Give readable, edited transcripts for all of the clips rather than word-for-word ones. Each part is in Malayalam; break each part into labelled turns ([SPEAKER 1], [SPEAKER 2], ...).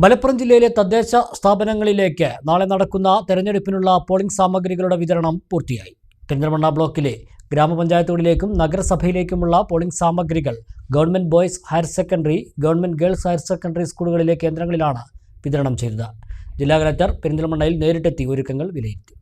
[SPEAKER 1] മലപ്പുറം ജില്ലയിലെ തദ്ദേശ സ്ഥാപനങ്ങളിലേക്ക് നാളെ നടക്കുന്ന തെരഞ്ഞെടുപ്പിനുള്ള പോളിംഗ് സാമഗ്രികളുടെ വിതരണം പൂർത്തിയായി. പെരിന്തൽമണ്ണ ബ്ലോക്കിലെ ഗ്രാമപഞ്ചായത്തുകളിലേക്കും നഗരസഭയിലേക്കുമുള്ള പോളിംഗ് സാമഗ്രികൾ government boys higher secondary, government girls higher secondary സ്കൂളുകളിലെ കേന്ദ്രങ്ങളിലാണ് വിതരണം ചെയ്തത്. ജില്ലാ കലക്ടർ പെരിന്തൽമണ്ണയിൽ നേരിട്ടെത്തി ഒരുക്കങ്ങൾ വിലയിരുത്തി.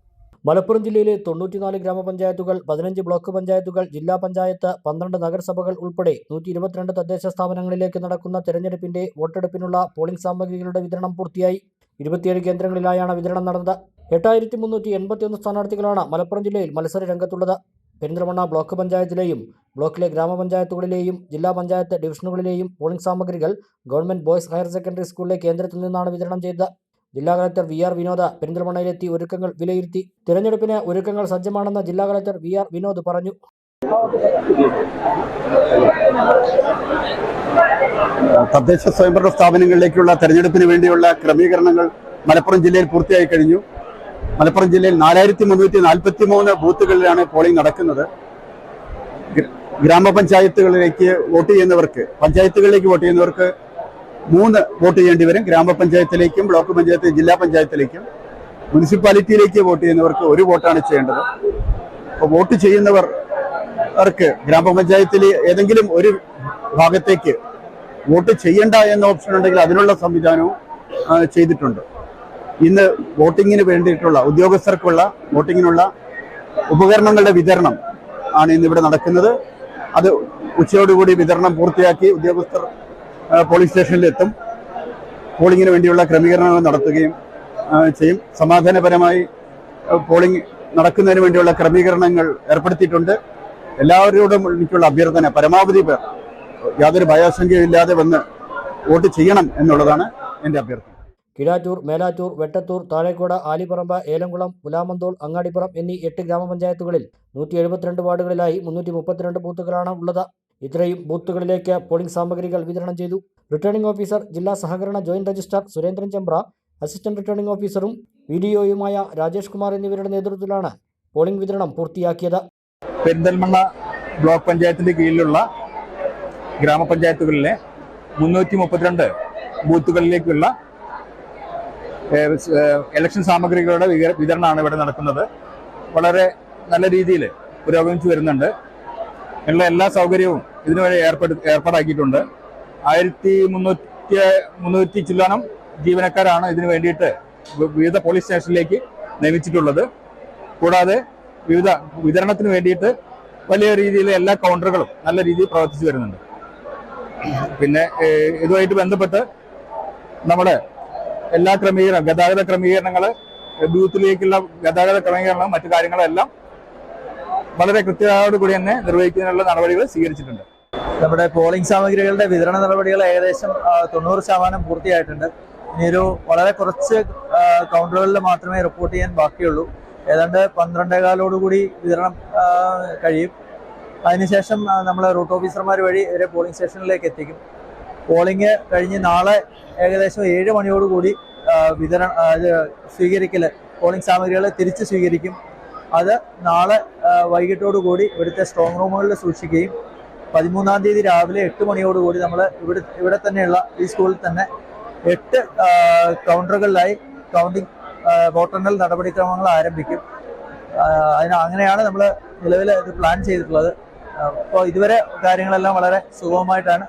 [SPEAKER 1] മലപ്പുറം ജില്ലയിലെ 94 ഗ്രാമപഞ്ചായത്തുകൾ, 15 ബ്ലോക്ക് പഞ്ചായത്തുകൾ, ജില്ലാ പഞ്ചായത്ത്, 12 നഗരസഭകൾ ഉൾപ്പെടെ 122 തദ്ദേശ സ്ഥാപനങ്ങളിലേക്ക് നടക്കുന്ന തെരഞ്ഞെടുപ്പിന്റെ വോട്ടെടുപ്പിനുള്ള പോളിംഗ് സാമഗ്രികളുടെ വിതരണം പൂർത്തിയായി. 27 കേന്ദ്രങ്ങളിലായാണ് വിതരണം നടന്നത്. 8381 സ്ഥാനാർത്ഥികളാണ് മലപ്പുറം ജില്ലയിൽ മത്സര രംഗത്തുള്ളത്. പെരിന്തൽമണ്ണ ബ്ലോക്ക് പഞ്ചായത്തിലെയും ബ്ലോക്കിലെ ഗ്രാമപഞ്ചായത്തുകളിലെയും ജില്ലാ പഞ്ചായത്ത് ഡിവിഷനുകളിലെയും പോളിംഗ് സാമഗ്രികൾ ഗവൺമെന്റ് ബോയ്സ് ഹയർ സെക്കൻഡറി സ്കൂളിലെ കേന്ദ്രത്തിൽ നിന്നാണ് വിതരണം ചെയ്തത്. ജില്ലാ കളക്ടർ VR വിനോദ് പെരിന്തൽമണ്ണയിലെത്തി ഒരുക്കങ്ങൾ വിലയിരുത്തി. തിരഞ്ഞെടുപ്പിന് ഒരുക്കങ്ങൾ സജ്ജമാണെന്ന് ജില്ലാ കളക്ടർ VR വിനോദ് പറഞ്ഞു.
[SPEAKER 2] തദ്ദേശ സ്വയംഭരണ സ്ഥാപനങ്ങളിലേക്കുള്ള തെരഞ്ഞെടുപ്പിന് വേണ്ടിയുള്ള ക്രമീകരണങ്ങൾ മലപ്പുറം ജില്ലയിൽ പൂർത്തിയായി കഴിഞ്ഞു. മലപ്പുറം ജില്ലയിൽ 4343 ബൂത്തുകളിലാണ് പോളിംഗ് നടക്കുന്നത്. ഗ്രാമപഞ്ചായത്തുകളിലേക്ക് വോട്ട് ചെയ്യുന്നവർക്ക്, പഞ്ചായത്തുകളിലേക്ക് വോട്ട് ചെയ്യുന്നവർക്ക് 3 വോട്ട് ചെയ്യേണ്ടി വരും. ഗ്രാമപഞ്ചായത്തിലേക്കും ബ്ലോക്ക് പഞ്ചായത്ത്, ജില്ലാ പഞ്ചായത്തിലേക്കും. മുനിസിപ്പാലിറ്റിയിലേക്ക് വോട്ട് ചെയ്യുന്നവർക്ക് 1 വോട്ടാണ് ചെയ്യേണ്ടത്. അപ്പോൾ വോട്ട് ചെയ്യുന്നവർക്ക് ഗ്രാമപഞ്ചായത്തിലെ ഏതെങ്കിലും ഒരു ഭാഗത്തേക്ക് വോട്ട് ചെയ്യേണ്ട എന്ന ഓപ്ഷൻ ഉണ്ടെങ്കിൽ അതിനുള്ള സംവിധാനവും ചെയ്തിട്ടുണ്ട്. ഇന്ന് വോട്ടിങ്ങിന് വേണ്ടിയിട്ടുള്ള ഉദ്യോഗസ്ഥർക്കുള്ള വോട്ടിങ്ങിനുള്ള ഉപകരണങ്ങളുടെ വിതരണം ആണ് ഇന്നിവിടെ നടക്കുന്നത്. അത് ഉച്ചയോടുകൂടി വിതരണം പൂർത്തിയാക്കി ഉദ്യോഗസ്ഥർ പോളിംഗ് സ്റ്റേഷനിലെത്തും. പോളിംഗിന് വേണ്ടിയുള്ള ക്രമീകരണങ്ങൾ നടത്തുകയും ചെയ്യും. സമാധാനപരമായി പോളിംഗ് നടക്കുന്നതിന് വേണ്ടിയുള്ള ക്രമീകരണങ്ങൾ ഏർപ്പെടുത്തിയിട്ടുണ്ട്. എല്ലാവരോടും എനിക്കുള്ള അഭ്യർത്ഥന, പരമാവധി പേർ യാതൊരു ഭയാശങ്കയില്ലാതെ വന്ന് വോട്ട് ചെയ്യണം എന്നുള്ളതാണ് എൻ്റെ അഭ്യർത്ഥന.
[SPEAKER 1] കിഴാറ്റൂർ, മേലാറ്റൂർ, വെട്ടത്തൂർ, താഴേക്കോട്, ആലിപ്പറമ്പ്, ഏലംകുളം, പുലാമന്തോൾ, അങ്ങാടിപ്പുറം എന്നീ 8 ഗ്രാമപഞ്ചായത്തുകളിൽ 172 വാർഡുകളിലായി 332 ബൂത്തുകളാണ് ഉള്ളത്. ഇത്രയും ബൂത്തുകളിലേക്ക് പോളിംഗ് സാമഗ്രികൾ വിതരണം ചെയ്തു. റിട്ടേണിംഗ് ഓഫീസർ, ജില്ലാ സഹകരണ joint registrar Surendran Chembra, assistant returning ഓഫീസറും VDOയുമായ രാജേഷ് കുമാർ എന്നിവരുടെ നേതൃത്വത്തിലാണ് പോളിംഗ് വിതരണം പൂർത്തിയാക്കിയത്.
[SPEAKER 3] പെരിന്തൽമണ്ണ ബ്ലോക്ക് പഞ്ചായത്തിന്റെ കീഴിലുള്ള ഗ്രാമപഞ്ചായത്തുകളിലെ 332 ബൂത്തുകളിലേക്കുള്ള ഇലക്ഷൻ സാമഗ്രികളുടെ വിതരണമാണ് ഇവിടെ നടക്കുന്നത്. വളരെ നല്ല രീതിയിൽ പുരോഗമിച്ചു വരുന്നുണ്ട്. ഉള്ള എല്ലാ സൗകര്യവും ഇതിനുവരെ ഏർപ്പാടാക്കിയിട്ടുണ്ട്. 1300 ചില്ലാനം ജീവനക്കാരാണ് ഇതിനു വേണ്ടിയിട്ട് വിവിധ പോലീസ് സ്റ്റേഷനിലേക്ക് നിയമിച്ചിട്ടുള്ളത്. കൂടാതെ വിവിധ വിതരണത്തിന് വേണ്ടിയിട്ട് വലിയ രീതിയിൽ എല്ലാ കൗണ്ടറുകളും നല്ല രീതിയിൽ പ്രവർത്തിച്ചു വരുന്നുണ്ട്. പിന്നെ ഇതുമായിട്ട് ബന്ധപ്പെട്ട് നമ്മുടെ എല്ലാ ഗതാഗത ക്രമീകരണങ്ങൾ, ബൂത്തിലേക്കുള്ള ഗതാഗത ക്രമീകരണം, മറ്റു കാര്യങ്ങളെല്ലാം വളരെ കൃത്യതയോടുകൂടി തന്നെ നിർവഹിക്കുന്നതിനുള്ള നടപടികൾ സ്വീകരിച്ചിട്ടുണ്ട്.
[SPEAKER 4] നമ്മുടെ പോളിംഗ് സാമഗ്രികളുടെ വിതരണ നടപടികൾ ഏകദേശം 90% പൂർത്തിയായിട്ടുണ്ട്. ഇനിയൊരു വളരെ കുറച്ച് കൗണ്ടറുകളിൽ മാത്രമേ റിപ്പോർട്ട് ചെയ്യാൻ ബാക്കിയുള്ളൂ. ഏതാണ്ട് 12:15 വിതരണം കഴിയും. അതിനുശേഷം നമ്മൾ റൂട്ട് ഓഫീസർമാർ വഴി ഇവരെ പോളിംഗ് സ്റ്റേഷനിലേക്ക് എത്തിക്കും. പോളിംഗ് കഴിഞ്ഞ് നാളെ ഏകദേശം 7 മണിയോടുകൂടി പോളിംഗ് സാമഗ്രികൾ തിരിച്ച് സ്വീകരിക്കും. അത് നാളെ വൈകിട്ടോടുകൂടി ഇവിടുത്തെ സ്ട്രോങ് റൂമുകളിൽ സൂക്ഷിക്കുകയും 13-ാം തീയതി രാവിലെ 8 മണിയോടുകൂടി നമ്മൾ ഇവിടെ തന്നെയുള്ള ഈ സ്കൂളിൽ തന്നെ 8 കൗണ്ടറുകളിലായി കൗണ്ടിങ് വോട്ടെണ്ണൽ നടപടിക്രമങ്ങൾ ആരംഭിക്കും. അങ്ങനെയാണ് നമ്മൾ നിലവിൽ ഇത് പ്ലാൻ ചെയ്തിട്ടുള്ളത്. അപ്പോൾ ഇതുവരെ കാര്യങ്ങളെല്ലാം വളരെ സുഗമമായിട്ടാണ്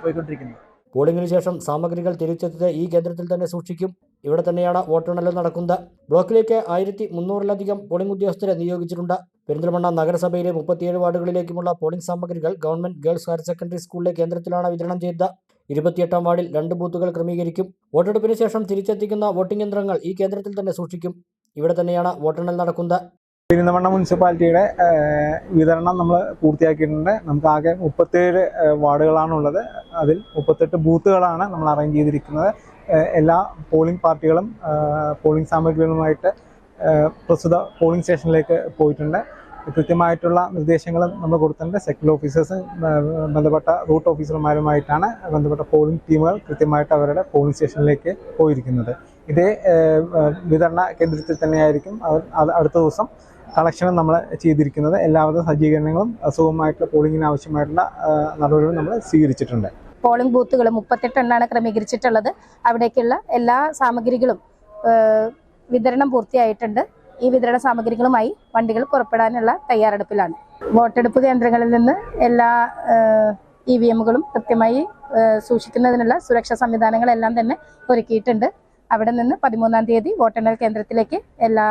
[SPEAKER 4] പോയിക്കൊണ്ടിരിക്കുന്നത്.
[SPEAKER 1] പോളിംഗിന് ശേഷം സാമഗ്രികൾ തിരിച്ചെത്തിയത് ഈ കേന്ദ്രത്തിൽ തന്നെ സൂക്ഷിക്കും. ഇവിടെ തന്നെയാണ് വോട്ടെണ്ണലും നടക്കുന്നത്. ബ്ലോക്കിലേക്ക് 1300-ലധികം പോളിംഗ് ഉദ്യോഗസ്ഥരെ നിയോഗിച്ചിട്ടുണ്ട്. പെരിന്തൽമണ്ണ നഗരസഭയിലെ 37 വാർഡുകളിലേക്കുമുള്ള പോളിംഗ് സാമഗ്രികൾ ഗവൺമെന്റ് ഗേൾസ് ഹയർ സെക്കൻഡറി സ്കൂളിലെ കേന്ദ്രത്തിലാണ് വിതരണം ചെയ്തത്. 28-ാം വാർഡിൽ 2 ബൂത്തുകൾ ക്രമീകരിക്കും. വോട്ടെടുപ്പിന് ശേഷം തിരിച്ചെത്തിക്കുന്ന വോട്ടിംഗ് യന്ത്രങ്ങൾ ഈ കേന്ദ്രത്തിൽ തന്നെ സൂക്ഷിക്കും. ഇവിടെ തന്നെയാണ് വോട്ടെണ്ണൽ നടക്കുന്നത്.
[SPEAKER 5] പെരിന്തൽമണ്ണ മുനിസിപ്പാലിറ്റിയുടെ വിതരണം നമ്മൾ പൂർത്തിയാക്കിയിട്ടുണ്ട്. നമുക്ക് ആകെ 37 വാർഡുകളാണുള്ളത്. അതിൽ 38 ബൂത്തുകളാണ് നമ്മൾ അറേഞ്ച് ചെയ്തിരിക്കുന്നത്. എല്ലാ പോളിംഗ് പാർട്ടികളും പോളിംഗ് സാമഗ്രികളുമായിട്ട് പ്രസ്തുത പോളിംഗ് സ്റ്റേഷനിലേക്ക് പോയിട്ടുണ്ട്. കൃത്യമായിട്ടുള്ള നിർദ്ദേശങ്ങളും നമ്മൾ കൊടുത്തിട്ടുണ്ട്. സെക്ടറൽ ഓഫീസേഴ്സ് ബന്ധപ്പെട്ട റൂട്ട് ഓഫീസർമാരുമായിട്ടാണ് ബന്ധപ്പെട്ട പോളിംഗ് ടീമുകൾ കൃത്യമായിട്ട് അവരുടെ പോളിംഗ് സ്റ്റേഷനിലേക്ക് പോയിരിക്കുന്നത്. ഇതേ വിതരണ കേന്ദ്രത്തിൽ തന്നെയായിരിക്കും അടുത്ത ദിവസം കളക്ഷനും നമ്മൾ ചെയ്തിരിക്കുന്നത്. എല്ലാവിധ സജ്ജീകരണങ്ങളും സുഗമമായിട്ടുള്ള പോളിംഗിന് ആവശ്യമായിട്ടുള്ള നടപടികളും നമ്മൾ സ്വീകരിച്ചിട്ടുണ്ട്.
[SPEAKER 6] പോളിംഗ് ബൂത്തുകൾ 38 എണ്ണമാണ് ക്രമീകരിച്ചിട്ടുള്ളത്. അവിടേക്കുള്ള എല്ലാ സാമഗ്രികളും വിതരണം പൂർത്തിയായിട്ടുണ്ട്. ഈ വിതരണ സാമഗ്രികളുമായി വണ്ടികൾ പുറപ്പെടാനുള്ള തയ്യാറെടുപ്പിലാണ്. വോട്ടെടുപ്പ് കേന്ദ്രങ്ങളിൽ നിന്ന് എല്ലാ EVMകളും കൃത്യമായി സൂക്ഷിക്കുന്നതിനുള്ള സുരക്ഷാ സംവിധാനങ്ങളെല്ലാം തന്നെ ഒരുക്കിയിട്ടുണ്ട്. അവിടെ നിന്ന് 13-ാം തീയതി വോട്ടെണ്ണൽ കേന്ദ്രത്തിലേക്ക് എല്ലാ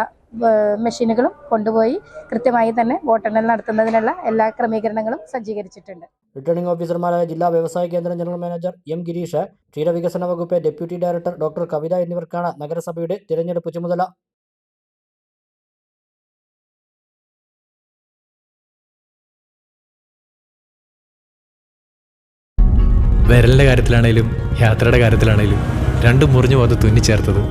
[SPEAKER 6] മെഷീനുകളും കൊണ്ടുപോയി കൃത്യമായി തന്നെ വോട്ടെണ്ണൽ നടത്തുന്നതിനുള്ള എല്ലാ ക്രമീകരണങ്ങളും സജ്ജീകരിച്ചിട്ടുണ്ട്.
[SPEAKER 1] റിട്ടേണിംഗ് ഓഫീസർമാരായ ജില്ലാ വ്യവസായ കേന്ദ്രം ജനറൽ മാനേജർ M. ഗിരീഷ്, ക്ഷീരവികസന വകുപ്പ് ഡെപ്യൂട്ടി ഡയറക്ടർ ഡോക്ടർ കവിത എന്നിവർക്കാണ് നഗരസഭയുടെ തിരഞ്ഞെടുപ്പ് ചുമതല.
[SPEAKER 7] വിരലിൻ്റെ കാര്യത്തിലാണേലും യാത്രയുടെ കാര്യത്തിലാണേലും രണ്ടും മുറിഞ്ഞു പോകാതെ തുന്നിച്ചേർത്തത്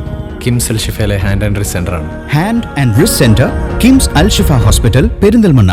[SPEAKER 7] കിംസ് അൽ ഷിഫയിലെ ഹാൻഡ് ആൻഡ് റിസ്റ്റ് സെൻ്ററാണ്.
[SPEAKER 8] Hand and wrist centre, KIMS Al Shifa hospital, Perinthalmanna.